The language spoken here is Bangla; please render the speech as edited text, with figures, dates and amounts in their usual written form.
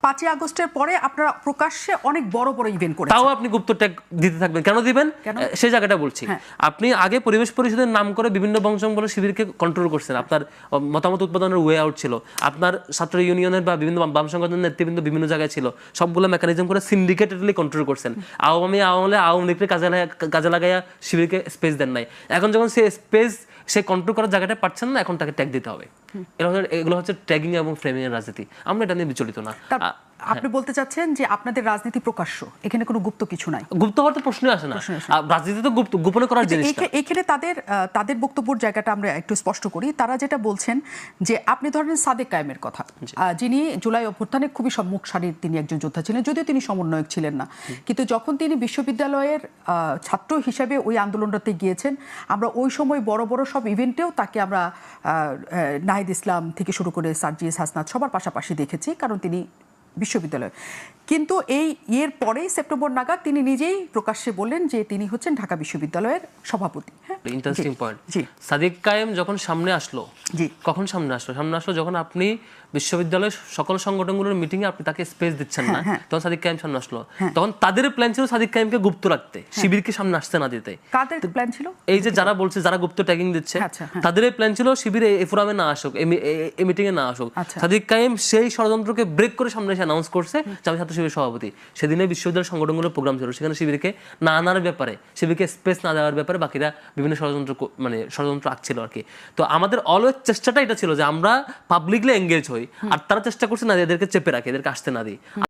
5ই আগস্টের পরে আপনারা প্রকাশ্যে অনেক বড় বড় ইভেন্ট করেছেন, তাও আপনি গুপ্ত ট্যাগ দিতে থাকবেন, কেন দিবেন সেই জায়গাটা বলছি। আপনি আগে পরিবেশ পরিষদের নাম করে বিভিন্ন বংশঙ্গল শিবিরকে কন্ট্রোল করছেন, আপনার মতামত উৎপাদনের ওয়ে আউট ছিল, আপনার ছাত্র ইউনিয়নের বা বিভিন্ন বাম সংগঠনের নেতৃবৃন্দ বিভিন্ন জায়গায় ছিল, সবগুলো মেকানিজম করে সিন্ডিকেটেডলি কন্ট্রোল করছেন। আওয়ামী লীগের কাজে লাগাইয়া শিবিরকে স্পেস দেন নাই। এখন যখন সে স্পেস সে কন্ট্রোল করার জায়গাটা পাচ্ছেন না, এখন তাকে ট্যাগ দিতে হবে। এগুলো হচ্ছে ট্যাগিং এবং ফ্রেমিং এর রাজনীতি। আমরা এটা নিয়ে বিচলিত না। আপনি বলতে চাচ্ছেন যে আপনাদের রাজনীতি প্রকাশ্য, এখানে কোনো গুপ্ত কিছু নাই? গুপ্ত হওয়ার তো প্রশ্নই আসে না, রাজনীতি তো গোপনে করার জিনিস। এখানে তাদের বক্তব্যের জায়গাটা আমরা একটু স্পষ্ট করি। তারা যেটা বলছেন যে আপনি ধরেন সাদেক কায়েমের কথা, যিনি জুলাই অভ্যুত্থানে খুবই সম্মুখ সারির তিনি একজন যোদ্ধা ছিলেন, যদিও তিনি সমন্বয়ক ছিলেন না, কিন্তু যখন তিনি বিশ্ববিদ্যালয়ের ছাত্র হিসেবে ওই আন্দোলনটাতে গিয়েছেন, আমরা ওই সময় বড় বড় সব ইভেন্টেও তাকে আমরা নাহিদ ইসলাম থেকে শুরু করে সার্জিস হাসনাত সবার পাশাপাশি দেখেছি, কারণ তিনি বিশ্ববিদ্যালয়। কিন্তু এর পরেই সেপ্টেম্বর নাগাদ তিনি নিজেই প্রকাশ্যে বললেন যে তিনি হচ্ছেন ঢাকা বিশ্ববিদ্যালয়ের সভাপতি। Interesting point. সাদিক কায়েম যখন সামনে আসলো, কখন সামনে আসলো যখন আপনি বিশ্ববিদ্যালয়ের সকল সংগঠনগুলোর মিটিং এ আপনি তাকে স্পেস দিচ্ছেন না, তখন সাদিক কায়েম সামনে আসলো। তখন তাদের প্ল্যান ছিল সাদিক কায়েমকে গুপ্ত রাখতে, শিবিরকে সামনে আসতে না দিতে। কাদের প্ল্যান ছিল? এই যে যারা বলছে, যারা গুপ্ত ট্যাগিং দিচ্ছে, তাদের প্ল্যান ছিল শিবির এই ফোরামে না আসুক, এই মিটিং এ না আসুক। সাদিক কায়েম সেই ষড়যন্ত্রকে ব্রেক করে সামনে এসে অ্যানাউন্স করছে যে আমি ছাত্র শিবির সভাপতি। সেদিনে বিশ্ববিদ্যালয় সংগঠনগুলোর প্রোগ্রাম ছিল, সেখানে শিবিরকে না আনার ব্যাপারে, শিবিরকে স্পেস না দেওয়ার ব্যাপারে বাকিরা বিভিন্ন ষড়যন্ত্র আঁকছিল আর কি। তো আমাদের অলওয়েজ চেষ্টাটা এটা ছিল যে আমরা পাবলিকলি এঙ্গেজ হই, আর তারা চেষ্টা করছে না এদেরকে চেপে রাখে, এদেরকে আসতে না দিই।